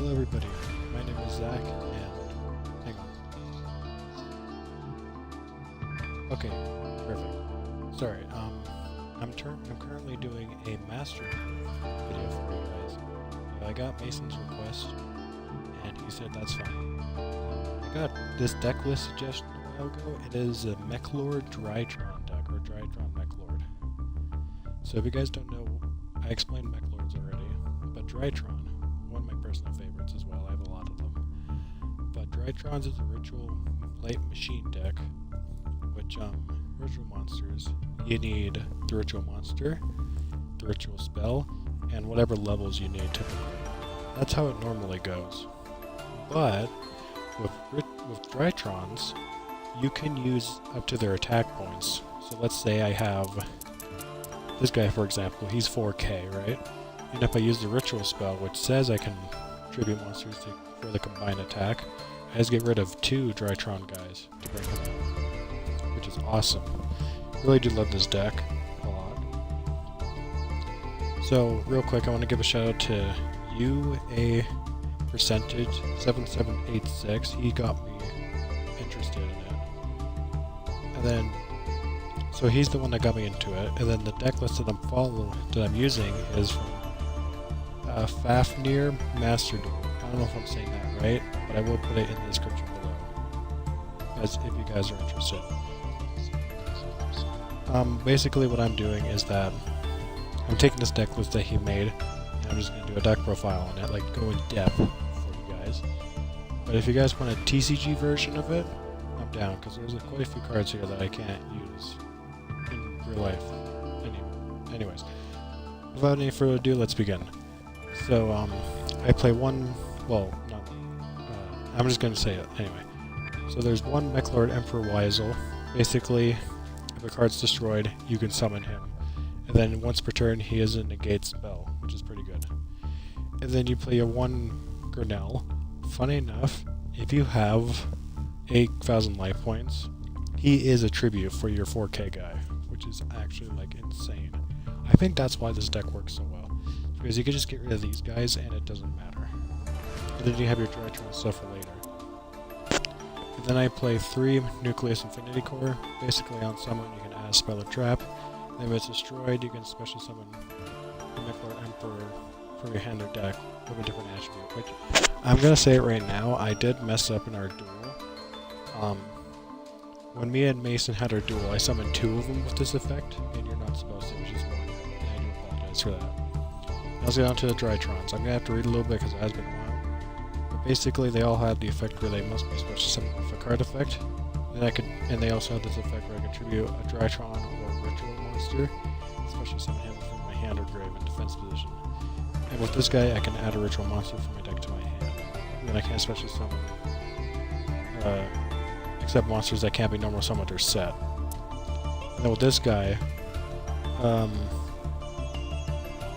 Hello everybody, my name is Zach, and hang on. Okay, perfect. Sorry, I'm currently doing a master video for you guys. I got Mason's request, and he said that's fine. I got this deck list suggestion a while ago. It is a Meklord Drytron deck, or Drytron Meklord. So if you guys don't know, I explained Meklords already, but Drytron, one of my personal favorites as well, I have a lot of them. But Drytron's is a ritual light machine deck, which, ritual monsters, you need the ritual monster, the ritual spell, and whatever levels you need typically. That's how it normally goes. But with Drytrons, you can use up to their attack points. So let's say I have this guy, for example, he's 4k, right? And if I use the ritual spell, which says I can tribute monsters for the combined attack, I just get rid of 2 Drytron guys to bring him out, which is awesome. Really do love this deck a lot. So, real quick, I want to give a shout out to UA%7786. He got me interested in it. And then, so he's the one that got me into it. And then the deck list that I'm using is from Fafnir Master Duel. I don't know if I'm saying that right, but I will put it in the description below, as if you guys are interested. Basically what I'm doing is that I'm taking this deck list that he made, and I'm just going to do a deck profile on it, like go in depth for you guys. But if you guys want a TCG version of it, I'm down, because there's quite a few cards here that I can't use in real life. Anyways, without any further ado, let's begin. So, I play one, well, not, I'm just going to say it anyway. So there's one Meklord Emperor Weisel. Basically, if a card's destroyed, you can summon him. And then once per turn, he has a negate spell, which is pretty good. And then you play a one Grinnell. Funny enough, if you have 8,000 life points, he is a tribute for your 4k guy, which is actually like insane. I think that's why this deck works so well. Because you can just get rid of these guys and it doesn't matter. And then you have your Drytron stuff for later. And then I play 3 Nucleus Infinity Core. Basically on summon you can add a spell or trap. And if it's destroyed you can special summon the Meklord Emperor from your hand or deck with a different attribute. Which, I'm gonna say it right now, I did mess up in our duel. When me and Mason had our duel, I summoned 2 of them with this effect, and you're not supposed to, it was just 1. And I do apologize for that. Let's get on to the Drytrons. I'm going to have to read a little bit because it has been a while. But basically, they all have the effect where they must be special summoned with a card effect. And they also have this effect where I can tribute a Drytron or a ritual monster, special summon him from my hand or grave in defense position. And with this guy, I can add a ritual monster from my deck to my hand. And then I can't special summon, except monsters that can't be normal summoned or set. And then with this guy,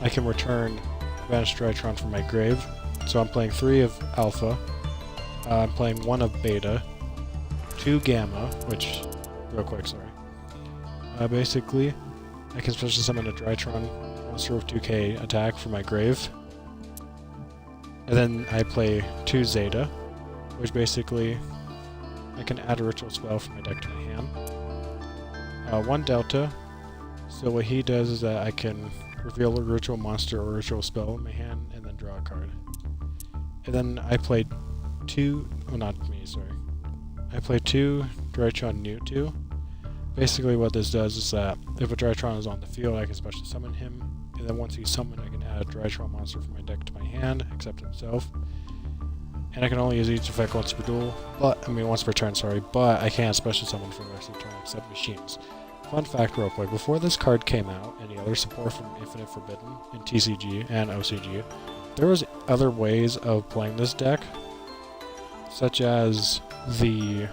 I can return Vanished Drytron from my grave. So I'm playing 3 of Alpha, I'm playing 1 of Beta, 2 Gamma, which, real quick, sorry. Basically, I can special summon a Drytron monster with 2k attack from my grave. And then I play 2 Zeta, which basically, I can add a ritual spell from my deck to my hand. 1 Delta, so what he does is that I can reveal a ritual monster or ritual spell in my hand, and then draw a card. And then I played 2, oh not me, sorry. I played 2 Drytron Mewtwo. Basically what this does is that if a Drytron is on the field, I can special summon him, and then once he's summoned, I can add a Drytron monster from my deck to my hand, except himself. And I can only use each effect once per duel, once per turn, sorry, but I can't special summon for the rest of the turn except machines. Fun fact real quick, before this card came out, any other support from Infinite Forbidden in TCG and OCG, there was other ways of playing this deck, such as the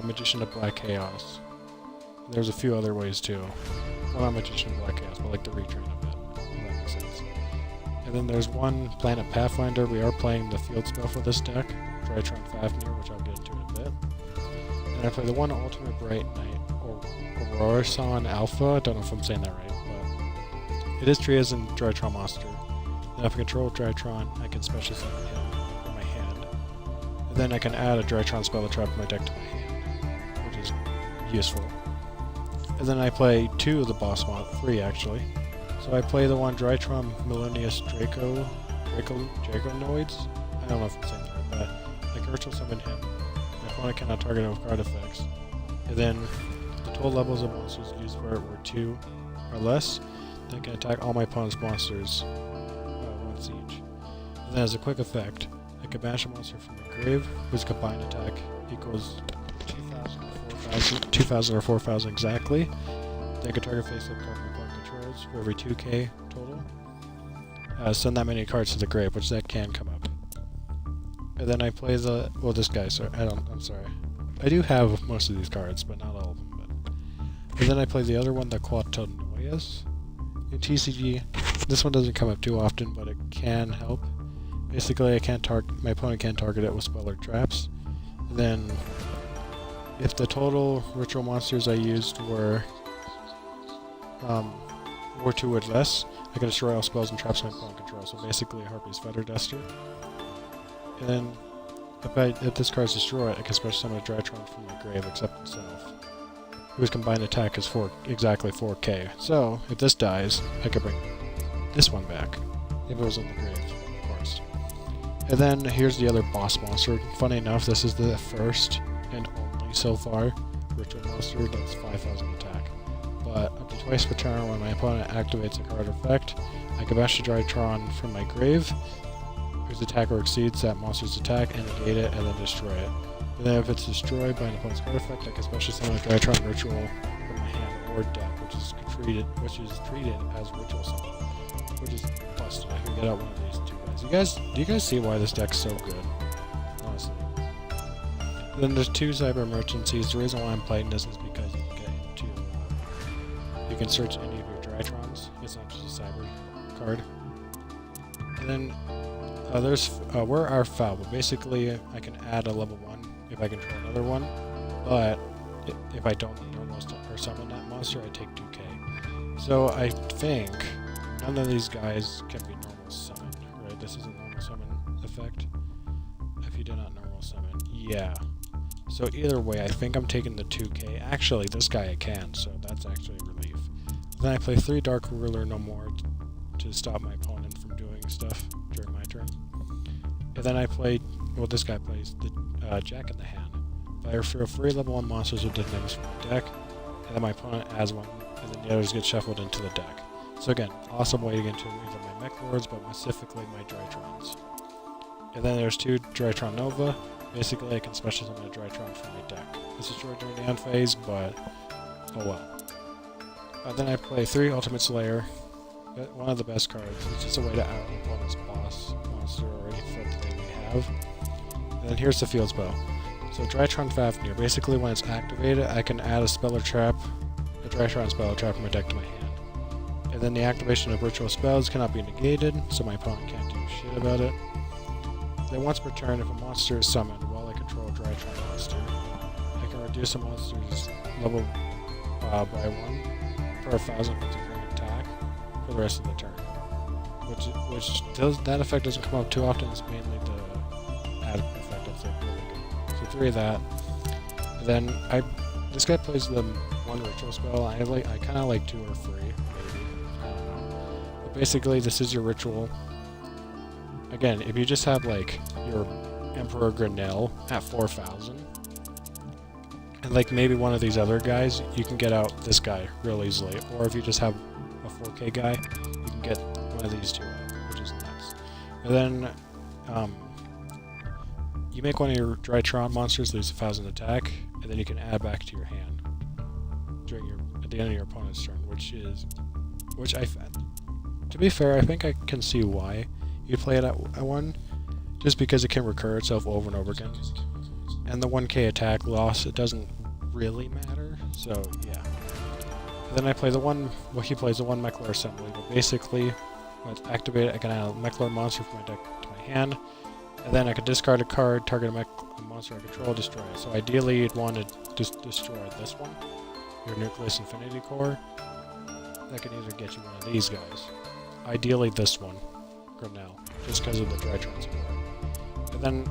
Magician of Black Chaos. There's a few other ways too. Well, not Magician of Black Chaos, but like the retrain of it, if that makes sense. And then there's one Planet Pathfinder. We are playing the field spell for this deck, Drytron Fafnir, which I'll get into in a bit. And I play the one Ultimate Bright Knight, or Aurorison Alpha, I don't know if I'm saying that right, but it is treated as a Drytron monster. And if I control Drytron, I can special summon him And then I can add a Drytron Spell Trap in my deck to my hand, which is useful. And then I play 2 of the boss mod, 3 actually. So I play the one Drytron Melonius Draconoids. I don't know if I'm saying that right, but I can virtual summon him. My opponent cannot target him with card effects. And then the total levels of monsters used were 2 or less. Then I can attack all my opponent's monsters once each. And then as a quick effect, I can banish a monster from the grave, whose combined attack equals 2,000 or 4,000 exactly. Then I can target face-up card my opponent controls for every 2k total. Send that many cards to the grave, which that can come up. And then I play the... well, this guy, sorry. I'm sorry. I do have most of these cards, but not all of them. And then I play the other one, the Quatanoias. In TCG, this one doesn't come up too often, but it can help. Basically, my opponent can't target it with spell or traps. And then, if the total ritual monsters I used were 2 or less, I can destroy all spells and traps my opponent controls. So basically, a Harpy's Feather Duster. And then, if this card is destroyed, I can special summon a Drytron from my grave, except itself, whose combined attack is exactly 4k. So, if this dies, I could bring this one back, if it was in the grave, of course. And then, here's the other boss monster. Funny enough, this is the first and only, so far, ritual monster that's 5,000 attack. But up to twice per turn, when my opponent activates a card effect, I can bash the Drytron from my grave, whose attacker exceeds that monster's attack, and negate it, and then destroy it. And then if it's destroyed by an opponent's card effect, I can special summon a Drytron ritual from my hand or deck, which is treated as ritual summon, which is busted. I can get out one of these 2 guys. Do you guys see why this deck's so good? Honestly. And then there's 2 Cyber Emergencies. The reason why I'm playing this is because you can get into you can search any of your Drytrons. It's not just a Cyber card. And then there's where are foul, but basically I can add a level 1 if I control another one, but if I don't normal or summon that monster, I take 2k. So I think none of these guys can be normal summoned, right? This is a normal summon effect. If you do not normal summon, yeah. So either way, I think I'm taking the 2k. Actually, this guy I can, so that's actually a relief. Then I play 3 Dark Ruler No More to stop my opponent from doing stuff during my turn. And then I play, well, this guy plays the Jack in the Hand. I refer 3 level 1 monsters with nicknames from my deck, and then my opponent adds one, and then the others get shuffled into the deck. So again, awesome way to get into either my Meklords, but specifically my Drytrons. And then there's 2 Drytron Nova. Basically, I can special summon a Drytron from my deck. This is short during the end phase, but oh well. Then I play 3 Ultimate Slayer. One of the best cards. It's just a way to out an opponent's boss monster or any threat that they may have. And then here's the field spell. So Drytron Fafnir. Basically, when it's activated, I can add a spell or trap, a Drytron spell or trap from my deck to my hand. And then the activation of ritual spells cannot be negated, so my opponent can't do shit about it. Then once per turn, if a monster is summoned while I control a Drytron monster, I can reduce a monster's level by 1 for 1,000 attack for the rest of the turn. That effect doesn't come up too often. It's mainly the add effect that's like really good. So 3 of that. And then this guy plays the 1 ritual spell. I kind of like 2 or 3, maybe. I don't know. But basically, this is your ritual. Again, if you just have like your Emperor Grinnell at 4,000, and like maybe one of these other guys, you can get out this guy real easily. Or if you just have a 4k guy, you can get one of these 2 out, which is nice. And then you make one of your Drytron monsters lose 1,000 attack, and then you can add back to your hand at the end of your opponent's turn, to be fair, I think I can see why you play it at 1, just because it can recur itself over and over again. And the 1k attack loss, it doesn't really matter, so yeah. And then I play he plays the 1 Meklord assembly, but basically, when it's activated, I can add a Meklord monster from my deck to my hand, and then I can discard a card, target a monster I control, destroy it. So ideally, you'd want to just destroy this one, your Nucleus Infinity Core. That can either get you one of these guys. Ideally, this one, Grinnell, just because of the Drytron support. And then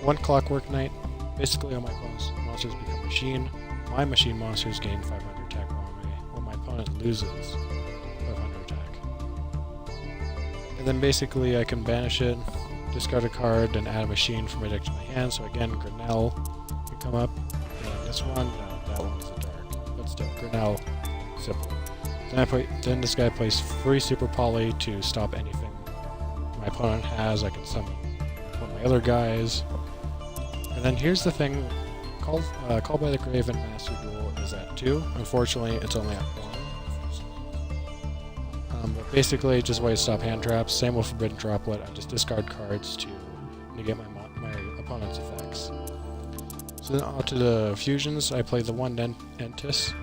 one Clockwork Knight. Basically, all my opponent's monsters become machine. My machine monsters gain 500 attack while my opponent loses 500 attack. And then basically I can banish it, discard a card, and add a machine from my deck to my hand. So again, Grinnell can come up. And this one, no, that one is a dark. But still, Grinnell, simple. Then this guy plays free Super Poly to stop anything my opponent has. I can summon one of my other guys. And then here's the thing, Call by the Grave and Master Duel is at 2. Unfortunately, it's only at 1. But basically, just way to stop hand traps. Same with Forbidden Droplet. I just discard cards to negate my opponent's effects. So then on to the fusions. I play the one Entis.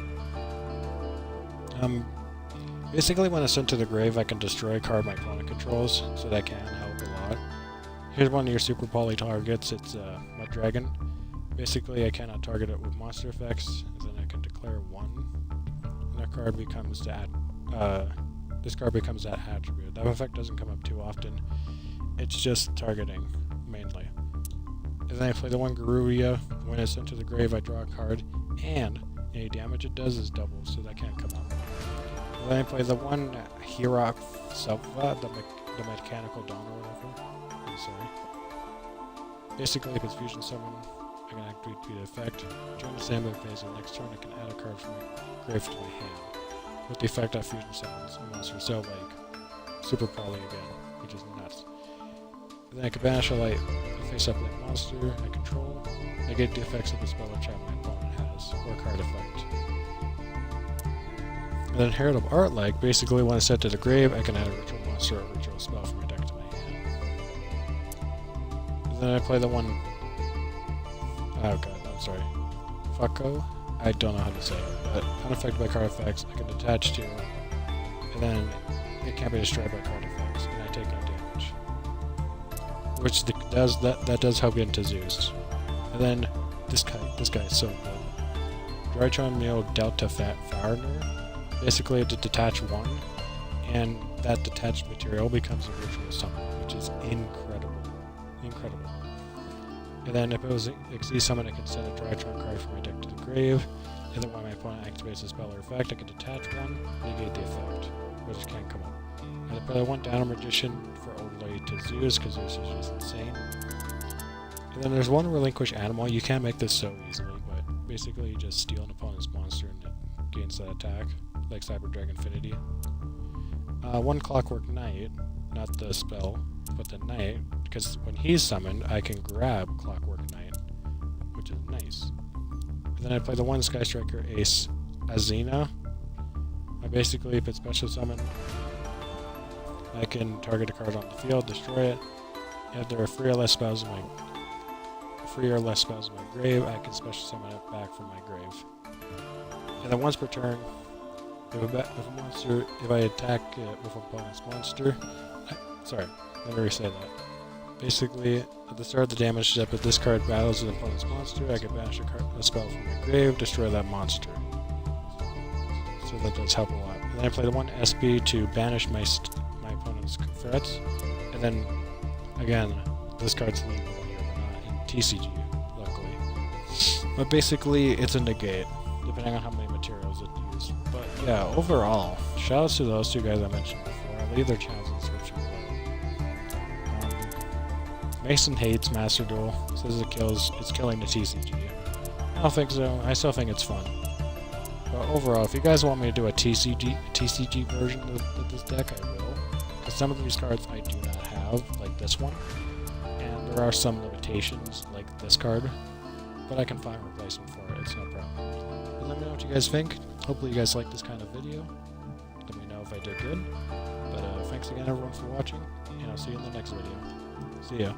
Basically, when it's sent to the grave, I can destroy a card my opponent controls, so that can help a lot. Here's one of your Super Poly targets. It's Mud Dragon. Basically, I cannot target it with monster effects, and then I can declare 1. And that card becomes that. This card becomes that attribute. That effect doesn't come up too often. It's just targeting mainly. And then I play the one Garuya. When it's sent to the grave, I draw a card, and any damage it does is doubled, so that can't come up. And then I play the one Hirok Selva, the Mechanical Dawn or whatever. I'm sorry. Basically, if it's Fusion Summon, I can activate the effect. During the standby phase, and next turn I can add a card from my grave to my hand. With the effect of Fusion Summons a monster, so like Super Poly again, which is nuts. And then I can banish a face-up light monster I control, negate the effects of the spell or trap my opponent has, or a card effect. And then Herald of Artlag, basically when it's set to the grave, I can add a ritual monster or a ritual spell from my deck to my hand. And then I play the one... oh god, I'm sorry. Fucko? I don't know how to say it, but unaffected by card effects, I can detach to, and then it can't be destroyed by card effects, and I take no damage. Which that does help get into Zeus. And then this guy is so good. Drytron Neo Delta Farner. Basically, to detach 1, and that detached material becomes a ritual summon, which is incredible. Incredible. And then if it was Xyz summon, I can send a Drytron card from my deck to the grave, and then when my opponent activates a spell or effect, I can detach 1, negate the effect, which can come up. And I play one Downer Magician for overlay to Zeus, because Zeus is just insane. And then there's one Relinquish Animal. You can't make this so easily, but basically you just steal an opponent's monster and it gains that attack, like Cyber Dragon Infinity. One Clockwork Knight, not the spell, but the Knight, because when he's summoned, I can grab Clockwork Knight, which is nice. And then I play the one Sky Striker Ace Azina. I basically, if it's special summon, I can target a card on the field, destroy it. If there are 3 or less spells in my grave, I can special summon it back from my grave. And then once per turn, if I attack it with an opponent's monster, let me reset that. Basically, at the start of the damage step, if this card battles an opponent's monster, I can banish a spell from my grave, destroy that monster. So that does help a lot. And then I play the one SP to banish my opponent's threats, and then again, this card's legal here, but not in TCG, luckily. But basically, it's a negate, depending on how many materials it uses. But yeah, overall, shoutouts to those 2 guys I mentioned before. I'll leave their channels in the description below. Mason hates Master Duel, says it's killing the TCG. I don't think so. I still think it's fun. But overall, if you guys want me to do a TCG version of this deck, I will. Because some of these cards I do not have, like this one. And there are some limitations, like this card. But I can find a replacement for it, it's no problem. But let me know what you guys think. Hopefully you guys like this kind of video. Let me know if I did good. But thanks again everyone for watching, and I'll see you in the next video. See ya.